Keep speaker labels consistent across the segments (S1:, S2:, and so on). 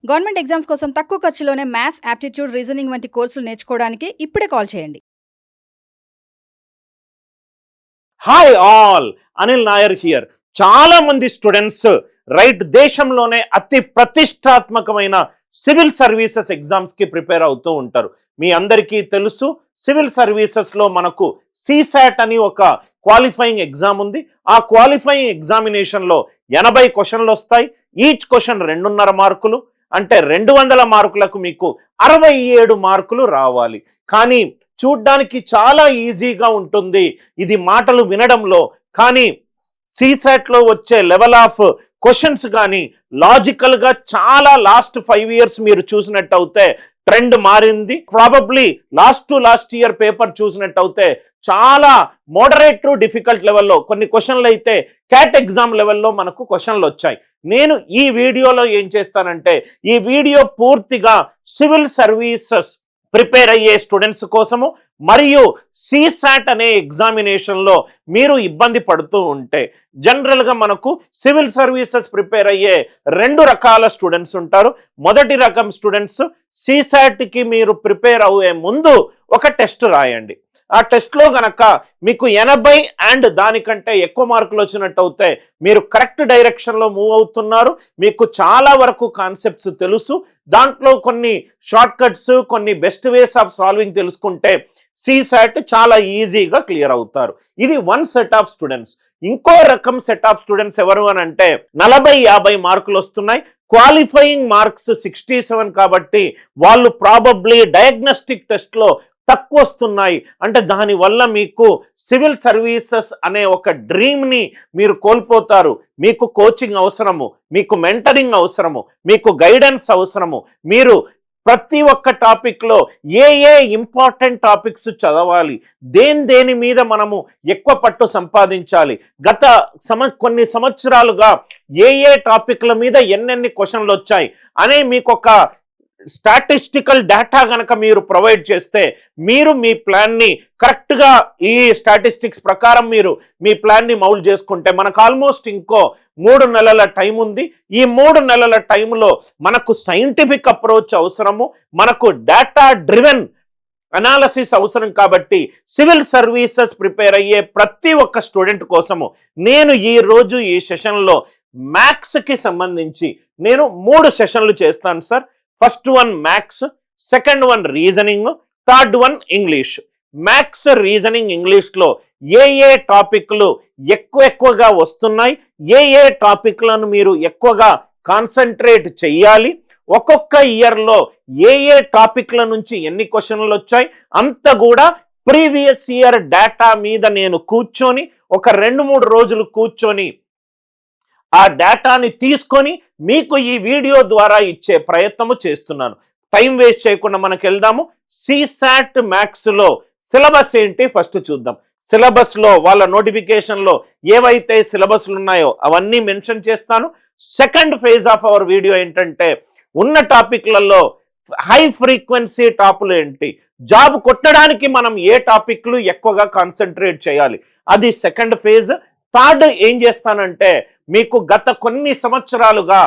S1: Government exams కోసం తక్కువ ఖర్చులోనే maths, aptitude, reasoning వంటి కోర్సులు నేర్చుకోవడానికి ఇప్పుడే కాల్ చేయండి.
S2: Hi all, Anil Nair here. చాలా మంది స్టూడెంట్స్ దేశంలోనే అతి ప్రతిష్టాత్మకమైన సివిల్ సర్వీసెస్ ఎగ్జామ్స్ కి ప్రిపేర్ అవుతూ ఉంటారు. మీ అందరికీ తెలుసు, సివిల్ సర్వీసెస్ లో మనకు సిసాట్ అని ఒక క్వాలిఫైయింగ్ ఎగ్జామ్ ఉంది. ఆ క్వాలిఫైయింగ్ ఎగ్జామినేషన్ లో 80 క్వశ్చన్లు వస్తాయి. ఈచ్ క్వశ్చన్ 2.5 మార్కులు, అంటే 200 మార్కులకు మీకు 67 మార్కులు రావాలి. కానీ చూడ్డానికి చాలా ఈజీగా ఉంటుంది ఇది మాటలు వినడంలో, కానీ సిసాట్ లో వచ్చే లెవెల్ ఆఫ్ క్వశ్చన్స్ కానీ లాజికల్ గా చాలా లాస్ట్ 5 ఇయర్స్ మీరు చూసినట్టయితే ట్రెండ్ మారింది. ప్రాబబ్లీ లాస్ట్ ఇయర్ పేపర్ చూసినట్టయితే చాలా మోడరేట్ టు డిఫికల్ట్ లెవెల్లో కొన్ని క్వశ్చన్లు అయితే క్యాట్ ఎగ్జామ్ లెవెల్లో మనకు క్వశ్చన్లు వచ్చాయి. నేను ఈ వీడియోలో ఏం చేస్తానంటే, ఈ వీడియో పూర్తిగా సివిల్ సర్వీసెస్ ప్రిపేర్ అయ్యే స్టూడెంట్స్ కోసము, మరియు సిసాట్ అనే ఎగ్జామినేషన్ లో మీరు ఇబ్బంది పడుతూ ఉంటే, జనరల్ గా మనకు సివిల్ సర్వీసెస్ ప్రిపేర్ అయ్యే 2 రకాల స్టూడెంట్స్ ఉంటారు. మొదటి రకం స్టూడెంట్స్ సిసాట్ కి మీరు ప్రిపేర్ అయ్యే ముందు ఒక టెస్ట్ రాయండి. ఆ టెస్ట్ లో గనక మీకు 80 అండ్ దానికంటే ఎక్కువ మార్కులు వచ్చినట్టు అవుతే మీరు కరెక్ట్ డైరెక్షన్ లో మూవ్ అవుతున్నారు. మీకు చాలా వరకు కాన్సెప్ట్స్ తెలుసు, దాంట్లో కొన్ని షార్ట్ కట్స్, కొన్ని బెస్ట్ వేస్ ఆఫ్ సాల్వింగ్ తెలుసుకుంటే సిసాట్ చాలా ఈజీగా క్లియర్ అవుతారు. ఇది 1 సెట్ ఆఫ్ స్టూడెంట్స్. ఇంకో రకం సెట్ ఆఫ్ స్టూడెంట్స్ ఎవరు అని అంటే, 40-50 మార్కులు వస్తున్నాయి, క్వాలిఫైయింగ్ మార్క్స్ 67 కాబట్టి వాళ్ళు ప్రాబబ్లీ డయాగ్నోస్టిక్ టెస్ట్ లో తక్కువ వస్తున్నాయి. అంటే దానివల్ల మీకు సివిల్ సర్వీసెస్ అనే ఒక డ్రీమ్ ని మీరు కోల్పోతారు. మీకు కోచింగ్ అవసరము, మీకు మెంటరింగ్ అవసరము, మీకు గైడెన్స్ అవసరము. మీరు ప్రతి ఒక్క టాపిక్ లో ఏ ఇంపార్టెంట్ టాపిక్స్ చదవాలి, దేని మీద మనము ఎక్కువ పట్టు సంపాదించాలి, గత కొన్ని సంవత్సరాలుగా ఏ టాపిక్ల మీద ఎన్నెన్ని క్వశ్చన్లు వచ్చాయి అనే మీకు ఒక స్టాటిస్టికల్ డేటా గనక మీరు ప్రొవైడ్ చేస్తే, మీరు మీ ప్లాన్ ని కరెక్ట్ గా ఈ స్టాటిస్టిక్స్ ప్రకారం మీరు మీ ప్లాన్ ని మౌల్డ్ చేసుకుంటే, మనకు ఆల్మోస్ట్ ఇంకో 3 నెలల టైం ఉంది. ఈ 3 నెలల టైంలో మనకు సైంటిఫిక్ అప్రోచ్ అవసరము, మనకు డేటా డ్రివెన్ అనాలసిస్ అవసరం. కాబట్టి సివిల్ సర్వీసెస్ ప్రిపేర్ అయ్యే ప్రతి ఒక్క స్టూడెంట్ కోసము నేను ఈ రోజు ఈ సెషన్లో మ్యాథ్స్ కి సంబంధించి నేను 3 సెషన్లు చేస్తాను sir. First one maths, second one reasoning, third one English. Maths, reasoning, English లో ఏ టాపిక్లు ఎక్కువగా వస్తున్నాయి, ఏ టాపిక్లను మీరు ఎక్కువగా కాన్సన్ట్రేట్ చెయ్యాలి, ఒక్కొక్క ఇయర్ లో ఏ టాపిక్ల నుంచి ఎన్ని క్వశ్చన్లు వచ్చాయి అంత కూడా ప్రీవియస్ ఇయర్ డేటా మీద నేను కూర్చొని ఒక 2-3 రోజులు కూర్చొని ఆ డేటాని తీసుకొని మీకు ఈ వీడియో ద్వారా ఇచ్చే ప్రయత్నము చేస్తున్నాను. టైం వేస్ట్ చేయకుండా మనకు వెళ్దాము. సిసాట్ మ్యాథ్స్ లో సిలబస్ ఏంటి ఫస్ట్ చూద్దాం. సిలబస్ లో వాళ్ళ నోటిఫికేషన్ లో ఏవైతే సిలబస్లు ఉన్నాయో అవన్నీ మెన్షన్ చేస్తాను. Second phase of our video ఏంటంటే, ఉన్న టాపిక్లలో హై ఫ్రీక్వెన్సీ టాపులు ఏంటి, జాబ్ కొట్టడానికి మనం ఏ టాపిక్లు ఎక్కువగా కాన్సన్ట్రేట్ చేయాలి, అది సెకండ్ ఫేజ్. థర్డ్ ఏం చేస్తానంటే, మీకు గత కొన్ని సంవత్సరాలుగా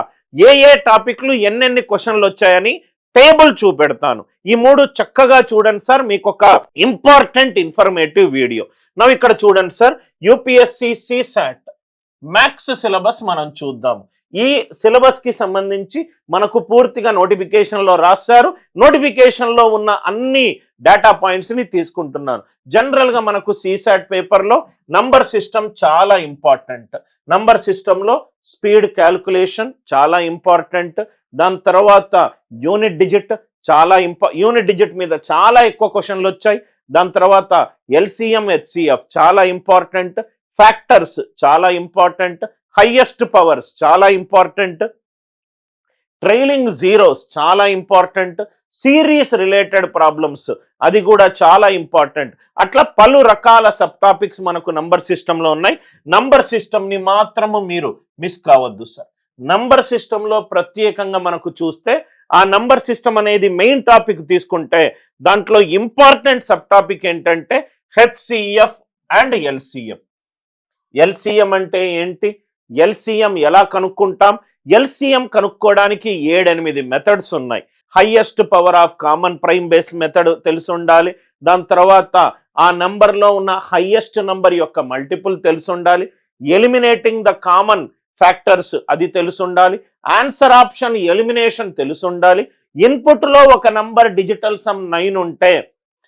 S2: ఏ టాపిక్లు ఎన్నెన్ని క్వశ్చన్లు వచ్చాయని టేబుల్ చూపెడతాను. ఈ 3 చక్కగా చూడండి సార్, మీకు ఒక ఇంపార్టెంట్ ఇన్ఫర్మేటివ్ వీడియో. నవ్వు ఇక్కడ చూడండి sir, UPSC CSAT maths syllabus మనం చూద్దాం. ఈ సిలబస్ కి సంబంధించి మనకు పూర్తిగా నోటిఫికేషన్ లో రాశారు. నోటిఫికేషన్ లో ఉన్న అన్ని డేటా పాయింట్స్ ని తీసుకుంటున్నాను. జనరల్ గా మనకు సిసాట్ పేపర్ లో నంబర్ సిస్టమ్ చాలా ఇంపార్టెంట్. నంబర్ సిస్టమ్ లో స్పీడ్ క్యాల్కులేషన్ చాలా ఇంపార్టెంట్. దాని తర్వాత యూనిట్ డిజిట్ చాలా యూనిట్ డిజిట్ మీద చాలా ఎక్కువ క్వశ్చన్లు వచ్చాయి. దాని తర్వాత ఎల్సిఎం, హెచ్సిఎఫ్ చాలా ఇంపార్టెంట్. ఫ్యాక్టర్స్ చాలా ఇంపార్టెంట్. హైయెస్ట్ పవర్స్ చాలా ఇంపార్టెంట్. ట్రైలింగ్ జీరోస్ చాలా ఇంపార్టెంట్. సిరీస్ రిలేటెడ్ ప్రాబ్లమ్స్ అది కూడా చాలా ఇంపార్టెంట్. అట్లా పలు రకాల సబ్ టాపిక్స్ మనకు నంబర్ సిస్టంలో ఉన్నాయి. నంబర్ సిస్టమ్ని మాత్రము మీరు మిస్ కావద్దు సార్. నంబర్ సిస్టంలో ప్రత్యేకంగా మనకు చూస్తే, ఆ నంబర్ సిస్టమ్ అనేది మెయిన్ టాపిక్ తీసుకుంటే దాంట్లో ఇంపార్టెంట్ సబ్ టాపిక్ ఏంటంటే హెచ్సిఎఫ్ అండ్ ఎల్సిఎం. ఎల్సిఎం అంటే ఏంటి, ఎల్సిఎం ఎలా కనుక్కుంటాం, ఎల్సిఎం కనుక్కోవడానికి 7-8 మెథడ్స్ ఉన్నాయి. Highest power of common prime base method తెలిసి ఉండాలి. దాని తర్వాత ఆ నంబర్లో ఉన్న హైయెస్ట్ నంబర్ యొక్క మల్టిపుల్ తెలిసి ఉండాలి. ఎలిమినేటింగ్ ద కామన్ ఫ్యాక్టర్స్ అది తెలిసి ఉండాలి. ఆన్సర్ ఆప్షన్ ఎలిమినేషన్ తెలిసి ఉండాలి. ఇన్పుట్లో ఒక నంబర్ డిజిటల్ సమ్ 9 ఉంటే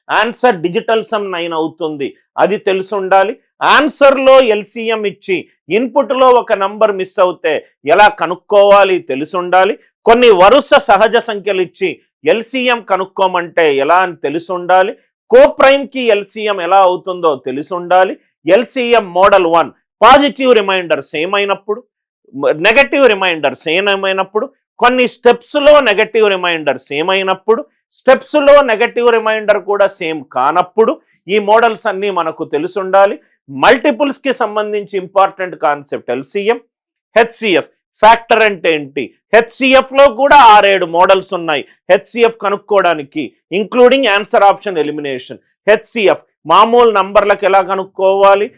S2: ఆన్సర్ డిజిటల్ సమ్ 9 అవుతుంది, అది తెలిసి ఉండాలి. ఆన్సర్లో ఎల్సిఎం ఇచ్చి ఇన్పుట్లో ఒక నంబర్ మిస్ అవుతే ఎలా కనుక్కోవాలి తెలిసి ఉండాలి. కొన్ని వరుస సహజ సంఖ్యలు ఇచ్చి ఎల్సిఎం కనుక్కోమంటే ఎలా అని తెలిసి ఉండాలి. కోప్రైమ్కి ఎల్సిఎం ఎలా అవుతుందో తెలిసి ఉండాలి. LCM model 1 positive remainder same అయినప్పుడు, నెగటివ్ రిమైండర్ సేమ్ అయినప్పుడు, కొన్ని స్టెప్స్లో నెగటివ్ రిమైండర్ సేమ్ అయినప్పుడు, స్టెప్స్లో నెగటివ్ రిమైండర్ కూడా సేమ్ కానప్పుడు ఈ మోడల్స్ అన్నీ మనకు తెలిసి ఉండాలి. మల్టిపుల్స్కి సంబంధించి important concept LCM. HCF factor అంటే ఏంటి, హెచ్సిఎఫ్లో కూడా 6-7 మోడల్స్ ఉన్నాయి హెచ్సిఎఫ్ కనుక్కోవడానికి, including answer option elimination. HCF మామూలు నంబర్లకు ఎలా కనుక్కోవాలి,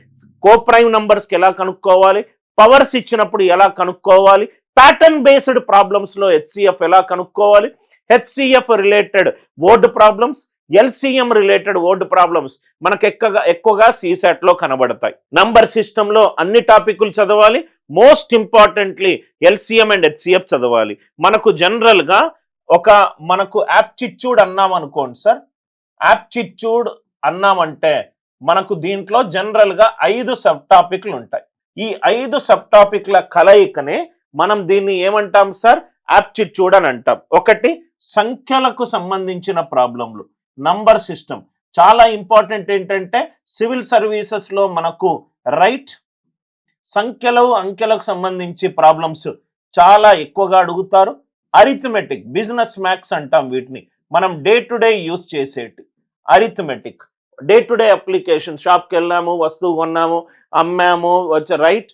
S2: కోప్రైమ్ నంబర్స్కి ఎలా కనుక్కోవాలి, పవర్స్ ఇచ్చినప్పుడు ఎలా కనుక్కోవాలి, ప్యాటర్న్ బేస్డ్ ప్రాబ్లమ్స్లో హెచ్సిఎఫ్ ఎలా కనుక్కోవాలి, HCF related word problems, LCM related word problems మనకు ఎక్కువగా సిసాట్లో కనబడతాయి. నంబర్ సిస్టంలో అన్ని టాపిక్లు చదవాలి. Most importantly LCM and HCF చదవాలి. మనకు జనరల్గా మనకు యాప్టిట్యూడ్ అన్నాం అనుకోండి సార్, యాప్టిట్యూడ్ అన్నామంటే మనకు దీంట్లో జనరల్గా 5 సబ్ టాపిక్లు ఉంటాయి. ఈ 5 సబ్ టాపిక్ల కలయికనే మనం దీన్ని ఏమంటాం సార్, యాప్టిట్యూడ్ అని అంటాం. ఒకటి సంఖ్యలకు సంబంధించిన ప్రాబ్లంలు, నంబర్ సిస్టమ్ చాలా ఇంపార్టెంట్. ఏంటంటే సివిల్ సర్వీసెస్లో మనకు రైట్ సంఖ్యలు అంకెలకు సంబంధించి ప్రాబ్లమ్స్ చాలా ఎక్కువగా అడుగుతారు. అరిథమెటిక్, బిజినెస్ మ్యాథ్స్ అంటాం వీటిని, మనం డే టు డే యూజ్ చేసేటి. Arithmetic day to day application, షాప్కి వెళ్ళాము, వస్తువు కొన్నాము, అమ్మాము, రైట్,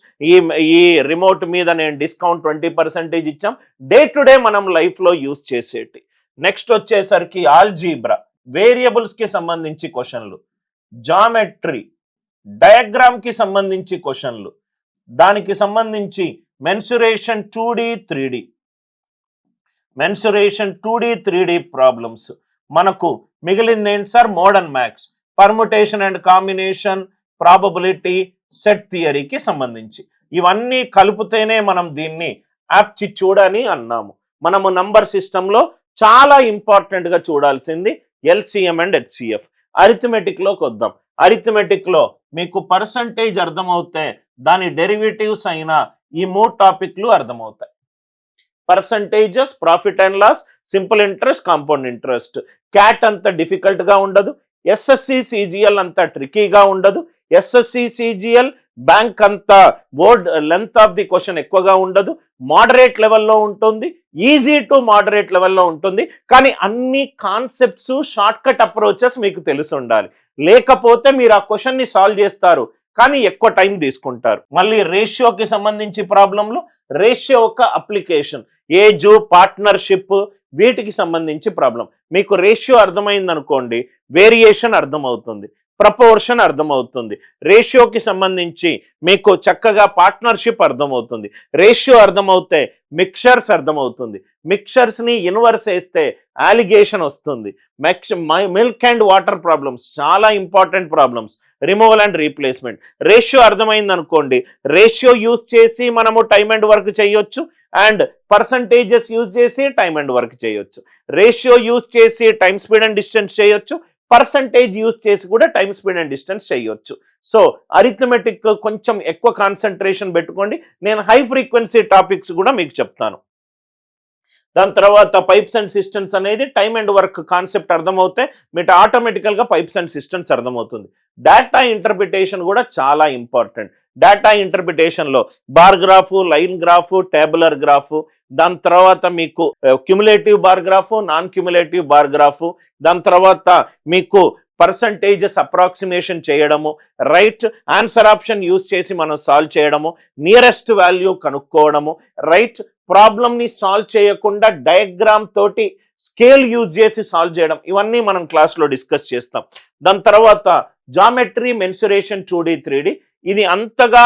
S2: ఈ రిమోట్ మీద నేను డిస్కౌంట్ 20% ఇచ్చాం, డే టు డే మనం లైఫ్లో యూజ్ చేసేటి. నెక్స్ట్ వచ్చేసరికి ఆల్జీబ్రా, వేరియబుల్స్కి సంబంధించి క్వశ్చన్లు, జామెట్రీ, డయాగ్రామ్కి సంబంధించి క్వశ్చన్లు, దానికి సంబంధించి mensuration 2D 3D, mensuration 2D 3D problems. మనకు మిగిలింది ఏంటి sir, modern maths, permutation and combination, probability, set థియరీకి సంబంధించి. ఇవన్నీ కలిపితేనే మనం దీన్ని యాప్టిట్యూడ్ అని అన్నాము. మనము నంబర్ సిస్టంలో చాలా ఇంపార్టెంట్గా చూడాల్సింది ఎల్సిఎం అండ్ హెచ్సిఎఫ్. అరిథమెటిక్లోకి వద్దాం. అరిథమెటిక్లో మీకు పర్సంటేజ్ అర్థమవుతే దాని డెరివేటివ్స్ అయిన ఈ 3 టాపిక్లు అర్థమవుతాయి. Percentages, profit and loss, simple interest, compound interest. CAT అంత డిఫికల్ట్గా ఉండదు, ఎస్ఎస్సి సిజిఎల్ అంత ట్రికీగా ఉండదు. ఎస్ఎస్సి సిజిఎల్ బ్యాంక్ అంత word length of the question ఎక్కువగా ఉండదు, మోడరేట్ లెవెల్లో ఉంటుంది, ఈజీ టు మోడరేట్ లెవెల్లో ఉంటుంది. కానీ అన్ని కాన్సెప్ట్స్, షార్ట్ కట్ అప్రోచెస్ మీకు తెలిసి ఉండాలి. లేకపోతే మీరు ఆ క్వశ్చన్ని సాల్వ్ చేస్తారు కానీ ఎక్కువ టైం తీసుకుంటారు. మళ్ళీ రేషియోకి సంబంధించి ప్రాబ్లంలో రేషియో ఒక అప్లికేషన్, ఏజ్, పార్ట్నర్షిప్, వీటికి సంబంధించి ప్రాబ్లం. మీకు రేషియో అర్థమైంది అనుకోండి, వేరియేషన్ అర్థమవుతుంది, ప్రపోర్షన్ అర్థమవుతుంది. రేషియోకి సంబంధించి మీకు చక్కగా పార్ట్నర్షిప్ అర్థమవుతుంది. రేషియో అర్థమవుతే మిక్చర్స్ అర్థమవుతుంది. మిక్చర్స్ని ఇన్వర్స్ వేస్తే అలిగేషన్ వస్తుంది. మిల్క్ అండ్ వాటర్ ప్రాబ్లమ్స్ చాలా important problems, removal and replacement. Ratio అర్థమైంది అనుకోండి, రేషియో యూజ్ చేసి మనము టైమ్ అండ్ వర్క్ చేయొచ్చు, అండ్ పర్సంటేజెస్ యూజ్ చేసి టైమ్ అండ్ వర్క్ చేయొచ్చు. రేషియో యూజ్ చేసి టైమ్ స్పీడ్ అండ్ డిస్టెన్స్ చేయొచ్చు, పర్సంటేజ్ యూజ్ చేసి కూడా టైమ్ స్పీడ్ అండ్ డిస్టెన్స్ చేయొచ్చు. సో అరిథమెటిక్ కొంచెం ఎక్కువ కాన్సన్ట్రేషన్ పెట్టుకోండి. నేను హై ఫ్రీక్వెన్సీ టాపిక్స్ కూడా మీకు చెప్తాను. దాని తర్వాత పైప్స్ అండ్ సిస్టమ్స్ అనేది టైమ్ అండ్ వర్క్ కాన్సెప్ట్ అర్థమవుతే మీకు ఆటోమేటికల్గా పైప్స్ అండ్ సిస్టమ్స్ అర్థమవుతుంది. డేటా ఇంటర్ప్రిటేషన్ కూడా చాలా ఇంపార్టెంట్. డేటా ఇంటర్ప్రిటేషన్లో bar graph, line graph, tabular graph, దాని తర్వాత మీకు cumulative bar graph, non cumulative bar graph, దాని తర్వాత మీకు పర్సంటేజెస్ అప్రాక్సిమేషన్ చేయడము, రైట్, ఆన్సర్ ఆప్షన్ యూజ్ చేసి మనం సాల్వ్ చేయడము, నియరెస్ట్ వాల్యూ కనుక్కోవడము, రైట్, ప్రాబ్లమ్ని సాల్వ్ చేయకుండా డయాగ్రామ్ తోటి స్కేల్ యూజ్ చేసి సాల్వ్ చేయడం, ఇవన్నీ మనం క్లాస్లో డిస్కస్ చేస్తాం. దాని తర్వాత జామెట్రీ, మెన్సురేషన్ 2D 3D, ఇది అంతగా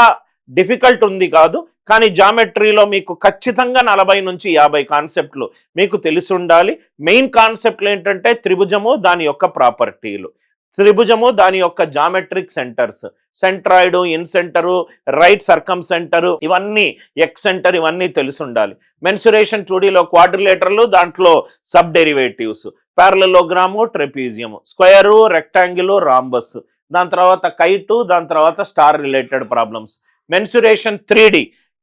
S2: డిఫికల్ట్ ఉంది కాదు, కానీ జామెట్రీలో మీకు ఖచ్చితంగా 40 నుంచి 50 కాన్సెప్ట్లు మీకు తెలిసి ఉండాలి. మెయిన్ కాన్సెప్ట్లు ఏంటంటే త్రిభుజము, దాని యొక్క ప్రాపర్టీలు, త్రిభుజము దాని యొక్క geometric centres, centroid, incentre, right circumcentre, ఇవన్నీ ఎక్స్ సెంటర్, ఇవన్నీ తెలిసి ఉండాలి. మెన్సురేషన్ 2Dలో క్వాడ్రిలేటర్లు, దాంట్లో sub derivatives, parallelogram, trapezium, square, rectangle, rhombus, దాని తర్వాత కైటు, దాని తర్వాత star related problems. Mensuration 3D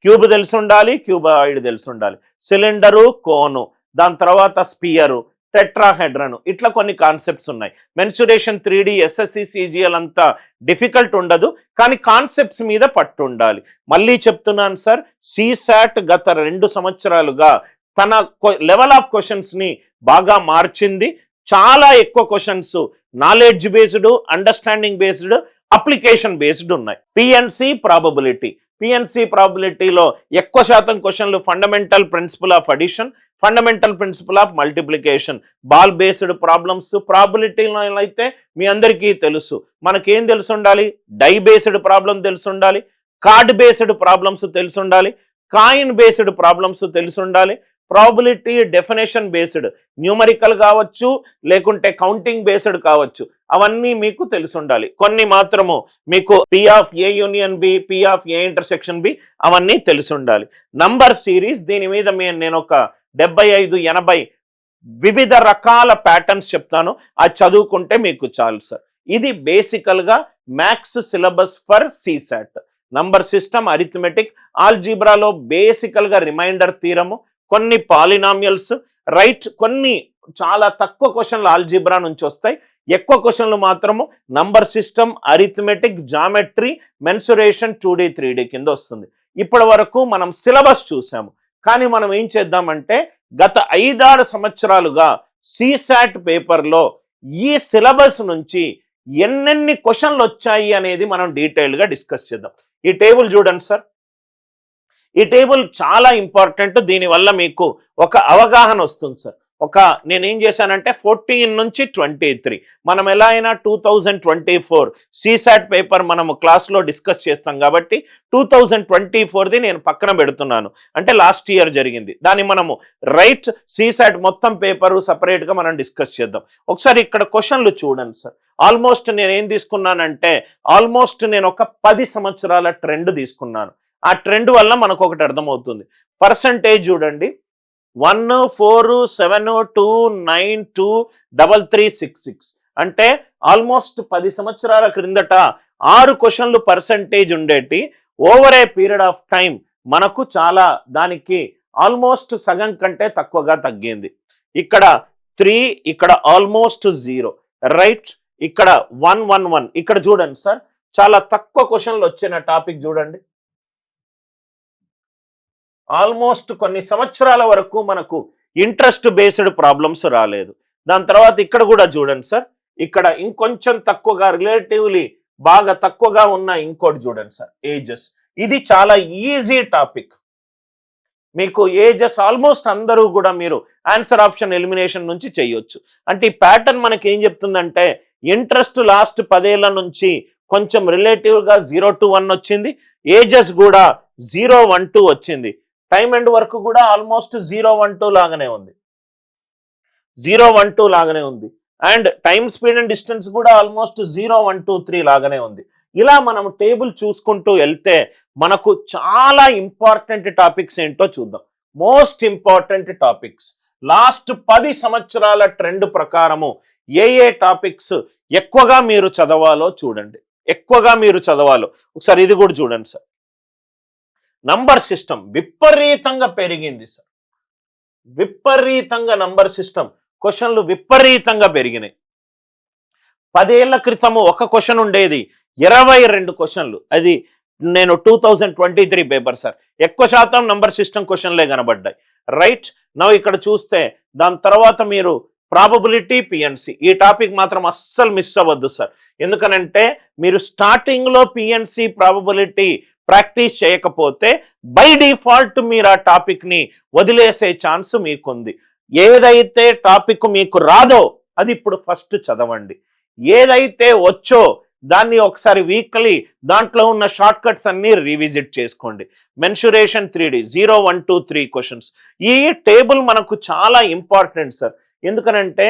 S2: cube తెలిసి ఉండాలి, క్యూబాయిడ్ తెలిసి ఉండాలి, సిలిండరు, కోను, దాని తర్వాత స్పియరు, టెట్రాహెడ్రన్, ఇట్లా కొన్ని కాన్సెప్ట్స్ ఉన్నాయి. మెన్సురేషన్ 3D SSC CGL అంతా డిఫికల్ట్ ఉండదు, కానీ కాన్సెప్ట్స్ మీద పట్టు ఉండాలి. మళ్ళీ చెప్తున్నాను సార్, CSAT గత 2 సంవత్సరాలుగా తన లెవెల్ ఆఫ్ క్వశ్చన్స్ని బాగా మార్చింది. చాలా ఎక్కువ questions knowledge based, understanding based, application based ఉన్నాయి. పిఎన్సి ప్రాబబిలిటీలో ఎక్కువ శాతం క్వశ్చన్లు fundamental principle of addition, fundamental principle of multiplication, ball based problems. ప్రాబబిలిటీలో అయితే మీ అందరికీ తెలుసు, మనకేం తెలిసి ఉండాలి, డై బేస్డ్ ప్రాబ్లం తెలిసి ఉండాలి, కార్డ్ బేస్డ్ ప్రాబ్లమ్స్ తెలిసి ఉండాలి, కాయిన్ బేస్డ్ ప్రాబ్లమ్స్ తెలిసి ఉండాలి, ప్రాబబిలిటీ డెఫినేషన్ బేస్డ్, న్యూమరికల్ కావచ్చు, లేకుంటే కౌంటింగ్ బేస్డ్ కావచ్చు, అవన్నీ మీకు తెలిసి ఉండాలి. కొన్ని మాత్రము మీకు P of A union B, P of A intersection B, అవన్నీ తెలిసి ఉండాలి. నంబర్ సిరీస్, దీని మీద నేను ఒక 75-80 వివిధ రకాల ప్యాటర్న్స్ చెప్తాను, అది చదువుకుంటే మీకు చాలు సార్. ఇది బేసికల్గా maths syllabus for CSAT. Number system, arithmetic, ఆల్జీబ్రాలో బేసికల్గా రిమైండర్ థీరము, కొన్ని పాలినామియల్స్, రైట్, కొన్ని చాలా తక్కువ క్వశ్చన్లు ఆల్జీబ్రా నుంచి వస్తాయి, ఎక్కువ క్వశ్చన్లు మాత్రము number system, arithmetic, geometry, mensuration 2D 3D కింద వస్తుంది. ఇప్పటి వరకు మనం సిలబస్ చూసాము, కానీ మనం ఏం చేద్దామంటే గత 5-6 సంవత్సరాలుగా CSAT పేపర్లో ఈ సిలబస్ నుంచి ఎన్నెన్ని క్వశ్చన్లు వచ్చాయి అనేది మనం డీటెయిల్గా డిస్కస్ చేద్దాం. ఈ టేబుల్ చూడండి సార్, ఈ టేబుల్ చాలా ఇంపార్టెంట్, దీనివల్ల మీకు ఒక అవగాహన వస్తుంది సార్. నేనేం చేశానంటే 14 నుంచి 23 మనం ఎలా అయినా 2024 CSAT పేపర్ మనము క్లాస్లో డిస్కస్ చేస్తాం కాబట్టి 2024ది నేను పక్కన పెడుతున్నాను, అంటే లాస్ట్ ఇయర్ జరిగింది. దాన్ని మనము రైట్ CSAT మొత్తం పేపరు సపరేట్గా మనం డిస్కస్ చేద్దాం. ఒకసారి ఇక్కడ క్వశ్చన్లు చూడండి సార్. ఆల్మోస్ట్ నేనేం తీసుకున్నానంటే నేను ఒక 10 సంవత్సరాల ట్రెండ్ తీసుకున్నాను. ఆ ట్రెండ్ వల్ల మనకు ఒకటి అర్థమవుతుంది. పర్సంటేజ్ చూడండి, 1, 4, 7, 2, 9, 2, 3366, అంటే ఆల్మోస్ట్ 10 సంవత్సరాల క్రిందట 6 క్వశ్చన్లు percentage Undeti. Over a period of time మనకు చాలా దానికి ఆల్మోస్ట్ సగం కంటే తక్కువగా తగ్గింది. ఇక్కడ 3, ఇక్కడ ఆల్మోస్ట్ 0, రైట్, ఇక్కడ 1, 1, 1. ఇక్కడ చూడండి సార్, చాలా తక్కువ క్వశ్చన్లు వచ్చిన టాపిక్ చూడండి. ఆల్మోస్ట్ కొన్ని సంవత్సరాల వరకు మనకు ఇంట్రెస్ట్ బేస్డ్ ప్రాబ్లమ్స్ రాలేదు. దాని తర్వాత ఇక్కడ కూడా చూడండి సార్, ఇక్కడ ఇంకొంచెం తక్కువగా రిలేటివ్లీ బాగా తక్కువగా ఉన్న ఇంకోటి చూడండి సార్, ఏజెస్. ఇది చాలా ఈజీ టాపిక్. మీకు ఏజెస్ ఆల్మోస్ట్ అందరూ కూడా మీరు ఆన్సర్ ఆప్షన్ ఎలిమినేషన్ నుంచి చేయొచ్చు. అంటే ఈ ప్యాటర్న్ మనకి ఏం చెప్తుందంటే ఇంట్రెస్ట్ లాస్ట్ 10 ఏళ్ల నుంచి కొంచెం రిలేటివ్గా 0 to 1 వచ్చింది, ఏజెస్ కూడా 0, 1, 2 వచ్చింది. టైమ్ అండ్ వర్క్ కూడా ఆల్మోస్ట్ 0, 1, 2 లాగానే ఉంది, 0, 1, 2 లాగానే ఉంది. And time speed and distance కూడా ఆల్మోస్ట్ 0, 1, 2, 3 లాగానే ఉంది. ఇలా మనం టేబుల్ చూసుకుంటూ వెళ్తే మనకు చాలా ఇంపార్టెంట్ టాపిక్స్ ఏంటో చూద్దాం. మోస్ట్ ఇంపార్టెంట్ టాపిక్స్ లాస్ట్ 10 సంవత్సరాల ట్రెండ్ ప్రకారము ఏ టాపిక్స్ ఎక్కువగా మీరు చదవాలో చూడండి, ఒకసారి ఇది కూడా చూడండి సార్. నంబర్ సిస్టమ్ విపరీతంగా పెరిగింది సార్, విపరీతంగా నంబర్ సిస్టమ్ క్వశ్చన్లు విపరీతంగా పెరిగినాయి. 10 ఏళ్ల క్రితము ఒక క్వశ్చన్ ఉండేది, 22 క్వశ్చన్లు. అది నేను 2023 పేపర్ సార్. ఎక్కువ శాతం నంబర్ సిస్టమ్ క్వశ్చన్లే కనబడ్డాయి, రైట్. నౌ ఇక్కడ చూస్తే దాని తర్వాత మీరు ప్రాబబిలిటీ, పిఎన్సి, ఈ టాపిక్ మాత్రం అస్సలు మిస్ అవ్వద్దు సార్. ఎందుకనంటే మీరు స్టార్టింగ్లో పిఎన్సి ప్రాబబిలిటీ ప్రాక్టీస్ చేయకపోతే బై డిఫాల్ట్ మీరు ఆ టాపిక్ని వదిలేసే ఛాన్స్ మీకుంది. ఏదైతే టాపిక్ మీకు రాదో అది ఇప్పుడు ఫస్ట్ చదవండి, ఏదైతే వచ్చో దాన్ని ఒకసారి వీక్లీ దాంట్లో ఉన్న షార్ట్ కట్స్ అన్ని రివిజిట్ చేసుకోండి. Mensuration 3D 0, 1, 2, 3 questions. ఈ టేబుల్ మనకు చాలా ఇంపార్టెంట్ సార్. ఎందుకనంటే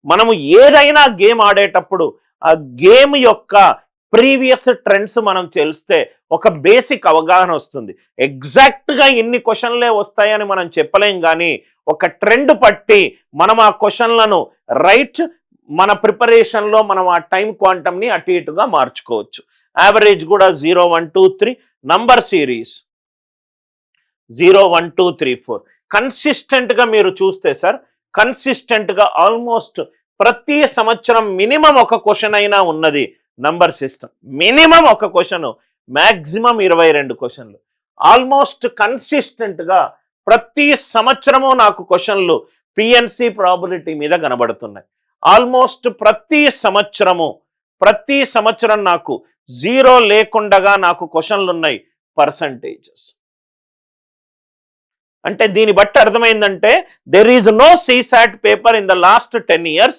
S2: మనము ఏదైనా గేమ్ ఆడేటప్పుడు ఆ గేమ్ యొక్క ప్రీవియస్ ట్రెండ్స్ మనం తెలిస్తే ఒక బేసిక్ అవగాహన వస్తుంది. ఎగ్జాక్ట్గా ఇన్ని క్వశ్చన్లే వస్తాయని మనం చెప్పలేం, కానీ ఒక ట్రెండ్ పట్టి మనం ఆ క్వశ్చన్లను రైట్ మన ప్రిపరేషన్లో మనం ఆ టైం క్వాంటమ్ని అటు ఇటుగా మార్చుకోవచ్చు. యావరేజ్ కూడా 0, 1, 2, 3. Number series 0, 1, 2, 3, 4. కన్సిస్టెంట్గా మీరు చూస్తే సార్, కన్సిస్టెంట్గా ఆల్మోస్ట్ ప్రతి సంవత్సరం మినిమం ఒక క్వశ్చన్ అయినా ఉన్నది నంబర్ సిస్టమ్. మినిమం ఒక క్వశ్చన్, మ్యాక్సిమం 22 క్వశ్చన్లు. ఆల్మోస్ట్ కన్సిస్టెంట్గా ప్రతి సంవత్సరము నాకు క్వశ్చన్లు పిఎన్సి ప్రాబిలిటీ మీద కనబడుతున్నాయి. ఆల్మోస్ట్ ప్రతి సంవత్సరం నాకు 0 లేకుండా నాకు క్వశ్చన్లు ఉన్నాయి పర్సంటేజెస్. అంటే దీన్ని బట్టి అర్థమైందంటే there is no CSAT paper in the last 10 years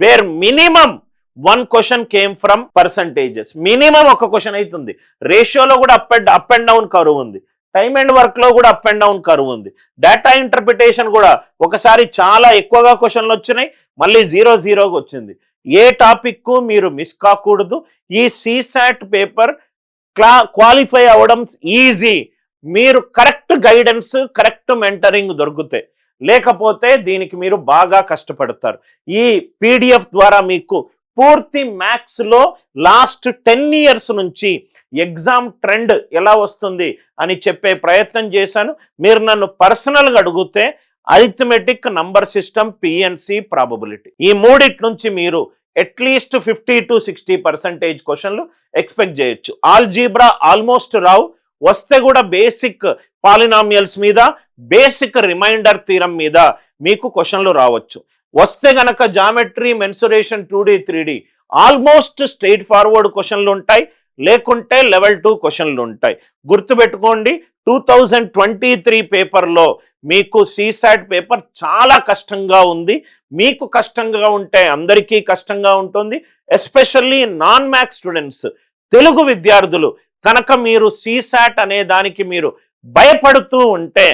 S2: where minimum 1 question came from percentages. Minimum ఒక క్వశ్చన్ అవుతుంది. రేషియోలో కూడా అప్ అండ్ డౌన్ కరువు ఉంది. టైమ్ అండ్ వర్క్లో కూడా అప్ అండ్ డౌన్ కరువు ఉంది. డేటా ఇంటర్ప్రిటేషన్ కూడా ఒకసారి చాలా ఎక్కువగా క్వశ్చన్లు వచ్చినాయి, మళ్ళీ 0 వచ్చింది. ఏ టాపిక్ మీరు మిస్ కాకూడదు. ఈ CSAT పేపర్ క్వాలిఫై అవ్వడం ఈజీ. మీరు కరెక్ట్ గైడెన్స్, కరెక్ట్ మెంటరింగ్ దొరికితే, లేకపోతే దీనికి మీరు బాగా కష్టపడతారు. ఈ PDF ద్వారా మీకు పూర్తి మ్యాథ్స్లో లాస్ట్ 10 years నుంచి ఎగ్జామ్ ట్రెండ్ ఎలా వస్తుంది అని చెప్పే ప్రయత్నం చేశాను. మీరు నన్ను పర్సనల్గా అడిగితే arithmetic, number system, PNC, probability, ఈ మూడిటి నుంచి మీరు అట్లీస్ట్ 50 to 60% క్వశ్చన్లు ఎక్స్పెక్ట్ చేయొచ్చు. ఆల్జీబ్రా ఆల్మోస్ట్ రావు, వస్తే కూడా బేసిక్ పాలినామియల్స్ మీద, బేసిక్ రిమైండర్ థీరం మీద మీకు క్వశ్చన్లు రావచ్చు. వస్తే గనక geometry, mensuration 2D 3D almost straightforward క్వశ్చన్లు ఉంటాయి, లేకుంటే లెవెల్ 2 క్వశ్చన్లు ఉంటాయి. గుర్తుపెట్టుకోండి, 2023 పేపర్లో మీకు CSAT పేపర్ చాలా కష్టంగా ఉంది. మీకు కష్టంగా ఉంటే అందరికీ కష్టంగా ఉంటుంది. Especially non maths students, Telugu విద్యార్థులు కనుక మీరు CSAT అనే దానికి మీరు భయపడుతూ ఉంటే,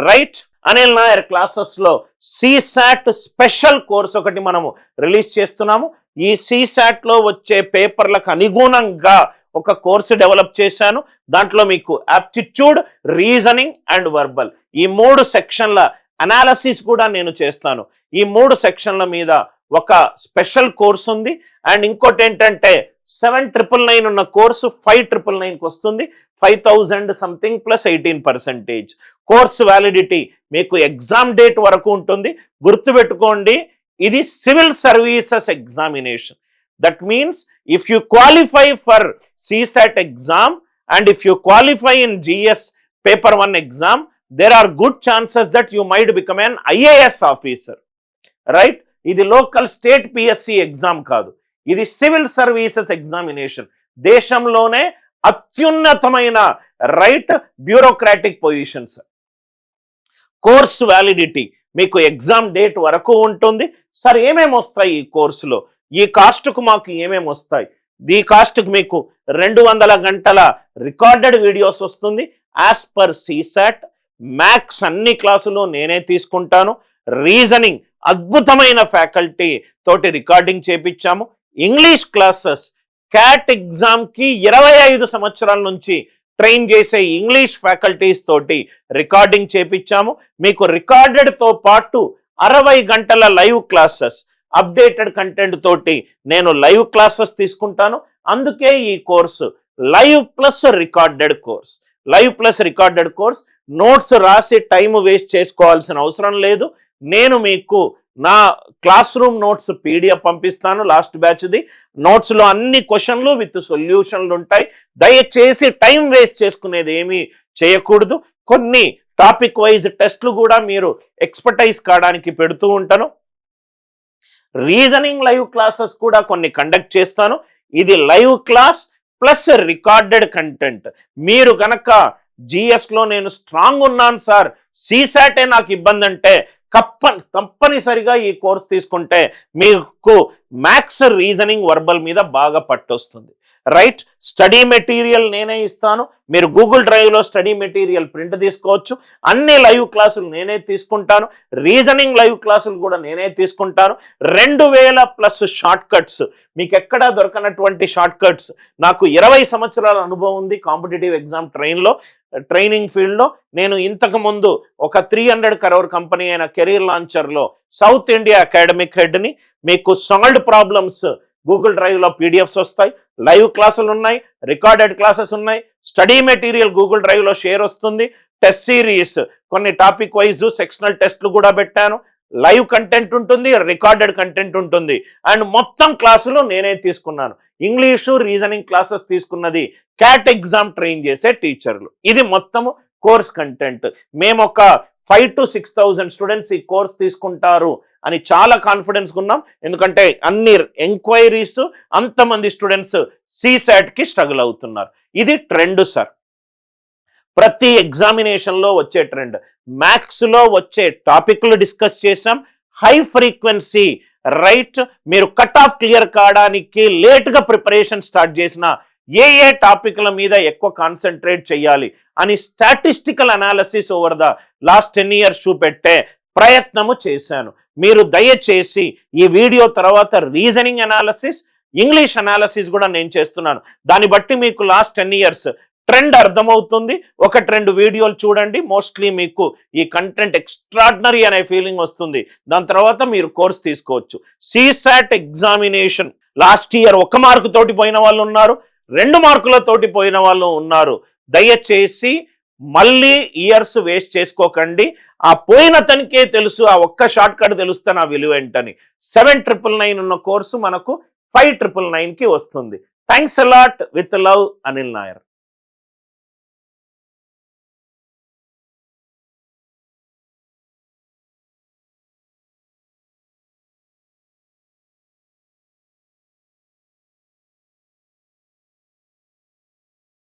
S2: రైట్, అనిల్ నాయర్ క్లాసెస్లో CSAT స్పెషల్ కోర్స్ ఒకటి మనము రిలీజ్ చేస్తున్నాము. ఈ CSATలో వచ్చే పేపర్లకు అనుగుణంగా ఒక కోర్సు డెవలప్ చేశాను. దాంట్లో మీకు యాప్టిట్యూడ్, రీజనింగ్ అండ్ వర్బల్, ఈ 3 సెక్షన్ల అనాలసిస్ కూడా నేను చేస్తాను. ఈ 3 సెక్షన్ల మీద ఒక స్పెషల్ కోర్స్ ఉంది. అండ్ ఇంకోటి ఏంటంటే 7,999 ఉన్న కోర్సు 5,999కి వస్తుంది. 5,000 సంథింగ్ ప్లస్ 18%. కోర్సు వ్యాలిడిటీ మీకు ఎగ్జామ్ డేట్ వరకు ఉంటుంది. గుర్తుపెట్టుకోండి, ఇది civil services examination. That means if you qualify for CSAT exam and if you qualify in GS paper 1 exam, there are good chances that you might become an IAS officer, right? ఇది local state PSC exam కాదు, ఇది civil services examination. దేశంలోనే అత్యున్నతమైన right bureaucratic positions. Course validity మీకు exam date వరకు ఉంటుంది. Sir ఏమేమి వస్తాయి ఈ కోర్సులో, ఈ కాస్ట్కు మాకు ఏమేమి వస్తాయి? ఈ కాస్ట్కి మీకు 200 గంటల రికార్డెడ్ వీడియోస్ వస్తుంది. యాజ్ పర్ CSAT మ్యాథ్స్ అన్ని క్లాసులు నేనే తీసుకుంటాను. రీజనింగ్ అద్భుతమైన ఫ్యాకల్టీ తోటి రికార్డింగ్ చేపించాము. ఇంగ్లీష్ క్లాసెస్ క్యాట్ ఎగ్జామ్కి 25 సంవత్సరాల నుంచి ట్రైన్ చేసే ఇంగ్లీష్ ఫ్యాకల్టీస్ తోటి రికార్డింగ్ చేపించాము. మీకు రికార్డెడ్తో పాటు 60 గంటల లైవ్ క్లాసెస్, అప్డేటెడ్ కంటెంట్ తోటి నేను లైవ్ క్లాసెస్ తీసుకుంటాను. అందుకే ఈ course live plus recorded course. Live plus recorded course. Notes రాసి టైం వేస్ట్ చేసుకోవాల్సిన అవసరం లేదు. నేను మీకు నా క్లాస్ రూమ్ నోట్స్ PDF పంపిస్తాను, లాస్ట్ బ్యాచ్ది. నోట్స్లో అన్ని క్వశ్చన్లు విత్ సొల్యూషన్లు ఉంటాయి. దయచేసి టైం వేస్ట్ చేసుకునేది ఏమీ చేయకూడదు. కొన్ని టాపిక్ వైజ్ టెస్ట్లు కూడా మీరు ఎక్స్పర్టైజ్ కావడానికి పెడుతూ ఉంటాను. రీజనింగ్ లైవ్ క్లాసెస్ కూడా కొన్ని కండక్ట్ చేస్తాను. ఇది live class plus recorded content. మీరు కనుక GSలో నేను స్ట్రాంగ్ ఉన్నాను సార్, CSAT నాకు ఇబ్బంది అంటే తప్పనిసరిగా ఈ కోర్స్ తీసుకుంటే మీకు మ్యాథ్స్, రీజనింగ్, వర్బల్ మీద బాగా పట్టొస్తుంది. రైట్, స్టడీ మెటీరియల్ నేనే ఇస్తాను. మీరు గూగుల్ డ్రైవ్లో స్టడీ మెటీరియల్ ప్రింట్ తీసుకోవచ్చు. అన్ని లైవ్ క్లాసులు నేనే తీసుకుంటాను. రీజనింగ్ లైవ్ క్లాసులు కూడా నేనే తీసుకుంటాను. 2000+ షార్ట్ కట్స్, మీకు ఎక్కడా దొరకనటువంటి షార్ట్ కట్స్. నాకు 20 సంవత్సరాల అనుభవం ఉంది కాంపిటేటివ్ ఎగ్జామ్ ట్రైనింగ్ ఫీల్డ్లో. నేను ఇంతకు ముందు ఒక 300 crore కంపెనీ అయిన కెరీర్ లాంచర్లో సౌత్ ఇండియా అకాడమిక్ హెడ్ని. మీకు సాల్వ్డ్ ప్రాబ్లమ్స్ గూగుల్ డ్రైవ్లో పీడిఎఫ్స్ వస్తాయి, లైవ్ క్లాసులు ఉన్నాయి, రికార్డెడ్ క్లాసెస్ ఉన్నాయి, స్టడీ మెటీరియల్ గూగుల్ డ్రైవ్లో షేర్ వస్తుంది, టెస్ట్ సిరీస్, కొన్ని టాపిక్ వైజ్ సెక్షనల్ టెస్ట్లు కూడా పెట్టాను, లైవ్ కంటెంట్ ఉంటుంది, రికార్డెడ్ కంటెంట్ ఉంటుంది. అండ్ మొత్తం క్లాసులు నేనే తీసుకున్నాను. ఇంగ్లీషు, రీజనింగ్ క్లాసెస్ తీసుకున్నది క్యాట్ ఎగ్జామ్ ట్రైన్ చేసే టీచర్లు. ఇది మొత్తము కోర్స్ కంటెంట్. మేము ఒక 5,000 to 6,000 స్టూడెంట్స్ ఈ కోర్స్ తీసుకుంటారు అని చాలా కాన్ఫిడెన్స్ ఉన్నాం. ఎందుకంటే అన్ని ఎంక్వైరీస్, అంతమంది స్టూడెంట్స్ CSATకి స్ట్రగుల్ అవుతున్నారు. ఇది ట్రెండ్ సార్, ప్రతి ఎగ్జామినేషన్లో వచ్చే ట్రెండ్. మ్యాథ్స్లో వచ్చే టాపిక్లు డిస్కస్ చేసాం. హై ఫ్రీక్వెన్సీ, రైట్, మీరు కట్ ఆఫ్ క్లియర్ కావడానికి లేట్గా ప్రిపరేషన్ స్టార్ట్ చేసిన ఏ టాపిక్ల మీద ఎక్కువ కాన్సన్ట్రేట్ చేయాలి అని statistical analysis over the last 10 years చూపెట్టే ప్రయత్నము చేశాను. మీరు దయచేసి ఈ వీడియో తర్వాత రీజనింగ్ అనాలిసిస్, ఇంగ్లీష్ అనాలిసిస్ కూడా నేను చేస్తున్నాను. దాన్ని బట్టి మీకు లాస్ట్ 10 years ట్రెండ్ అర్థమవుతుంది. 1-2 వీడియోలు చూడండి, మోస్ట్లీ మీకు ఈ కంటెంట్ ఎక్స్ట్రాడినరీ అనే ఫీలింగ్ వస్తుంది. దాని తర్వాత మీరు కోర్స్ తీసుకోవచ్చు. CSAT examination last year 1 mark తోటి పోయిన వాళ్ళు ఉన్నారు, 2 మార్కులతోటి పోయిన వాళ్ళు ఉన్నారు. దయచేసి మళ్ళీ ఇయర్స్ వేస్ట్ చేసుకోకండి. ఆ పోయిన తనకే తెలుసు, ఆ ఒక్క షార్ట్ కట్ తెలుస్తే నా విలువ ఏంటని. 7,999 ఉన్న కోర్సు మనకు 5,999కి వస్తుంది. Thanks a lot. With love, Anil Nair.